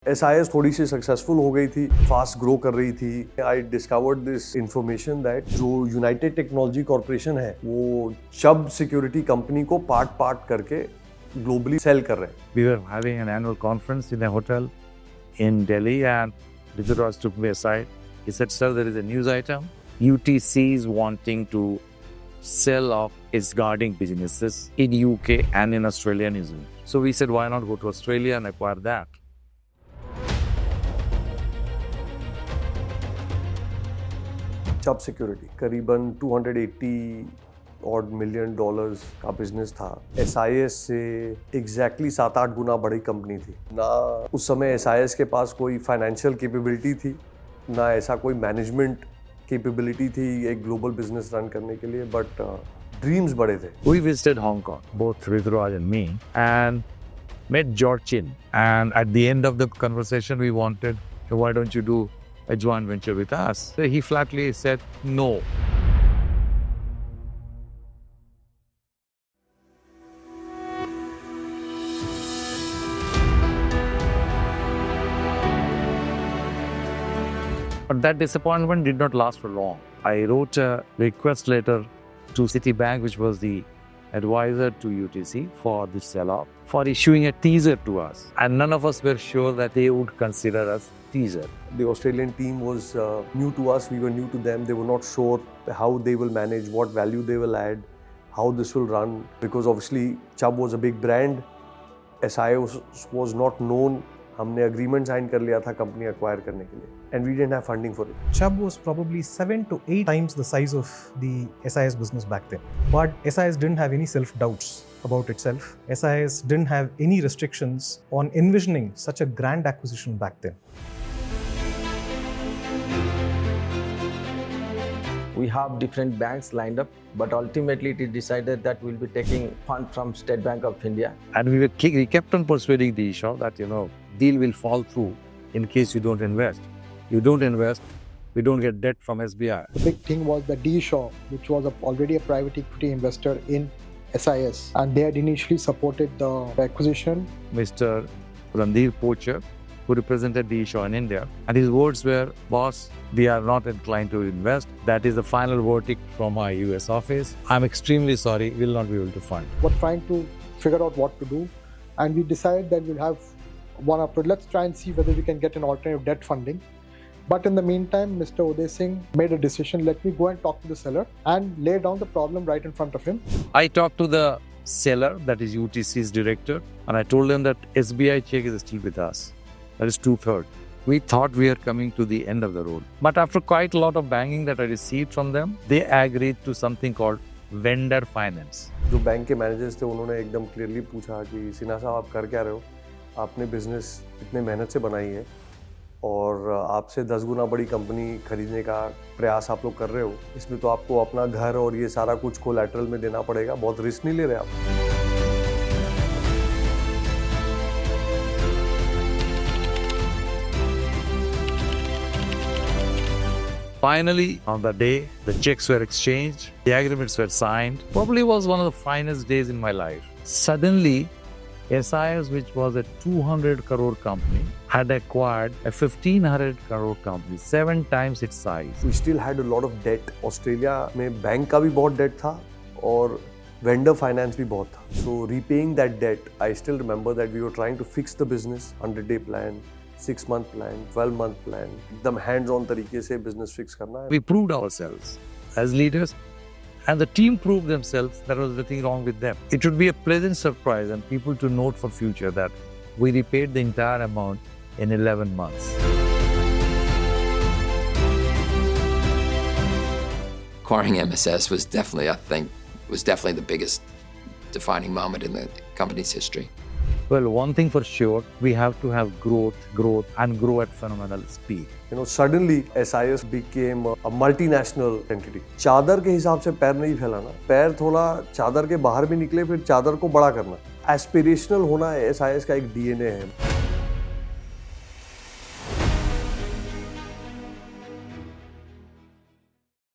SIS थोड़ी सी successful हो गई थी, फास्ट ग्रो कर रही थी। I discovered this information that जो यूनाइटेड टेक्नोलॉजी कॉर्पोरेशन है वो चब सिक्योरिटी कंपनी को पार्ट करके ग्लोबली सेल कर रहे हैं। We were having an annual conference in a hotel in Delhi and Raj took me aside. He said, "Sir, there is a news item. UTC is wanting to sell off its guarding businesses in UK and in Australia and New Zealand." So we said, why not go to Australia and acquire that? Chubb security करीबन 280 odd million dollars का business था। SIS से exactly 7-8 गुना बड़ी company थी। ना उस समय SIS के पास कोई फाइनेंशियल कैपेबिलिटी थी, ना ऐसा कोई मैनेजमेंट कैपेबिलिटी थी एक ग्लोबल बिजनेस रन करने के लिए, बट ड्रीम्स बड़े थे। We visited Hong Kong, both Raj and me, and met George Chin. And at the end of the conversation, we wanted, why don't you do a joint venture with us? So he flatly said no. But that disappointment did not last for long. I wrote a request letter to Citibank, which was the advisor to UTC for the sell-off, for issuing a teaser to us. And none of us were sure that they would consider us teaser. The Australian team was new to us, we were new to them. They were not sure how they will manage, what value they will add, how this will run. Because obviously Chubb was a big brand, SIS was not known. हमने agreement sign कर लिया था company acquire करने के लिए, and we didn't have funding for it. Chubb was probably 7 to 8 times the size of the SIS business back then. But SIS didn't have any self-doubts about itself. SIS didn't have any restrictions on envisioning such a grand acquisition back then. We have different banks lined up, but ultimately it is decided that we'll be taking fund from State Bank of India. And we kept on persuading the issue that, deal will fall through in case you don't invest. You don't invest, we don't get debt from SBI. The big thing was the D Shaw, which was already a private equity investor in SIS, and they had initially supported the acquisition. Mr. Randir Pocher, who represented the issue in India, and his words were, "Boss, we are not inclined to invest. That is the final verdict from our US office. I'm extremely sorry, we'll not be able to fund." We're trying to figure out what to do, and we decided that we'll have one approach. Let's try and see whether we can get an alternative debt funding. But in the meantime, Mr. Uday Singh made a decision. Let me go and talk to the seller and lay down the problem right in front of him. I talked to the seller, that is UTC's director, and I told them that SBI check is still with us. That is 2/3. We thought we are coming to the end of the road. But after quite a lot of banging that I received from them, they agreed to something called vendor finance. जो bank के managers थे उन्होंने एकदम clearly पूछा कि सिन्हा साहब आप कर क्या रहे हो, आपने बिजनेस इतने मेहनत से बनाई है और आपसे 10 गुना बड़ी कंपनी खरीदने का प्रयास आप लोग कर रहे हो, इसमें तो आपको अपना घर और ये सारा कुछ कोलैटरल में देना पड़ेगा, बहुत रिस्क नहीं ले रहे आप। Finally, on the day, the checks were exchanged, the agreements were signed. Probably was one of the finest days in my life. Suddenly, SIS, which was a 200 crore company, had acquired a 1500 crore company, 7 times its size. We still had a lot of debt. Australia में bank का भी बहुत date था और vendor finance भी बहुत था. So repaying that debt, I still remember that we were trying to fix the business, 100-day plan, 6-month plan, 12-month plan, एकदम hands on तरीके से business fix करना है. We proved ourselves as leaders, and the team proved themselves that there was nothing wrong with them. It would be a pleasant surprise and people to note for future that we repaid the entire amount in 11 months. Acquiring MSS was definitely, I think, the biggest defining moment in the company's history. Well, one thing for sure, we have to have growth, and grow at phenomenal speed. Suddenly SIS became a multinational entity. चादर के हिसाब से पैर नहीं फैलाना, पैर थोड़ा चादर के बाहर भी निकले, फिर चादर को बड़ा करना. एस्पिरेशनल होना SIS का एक DNA है.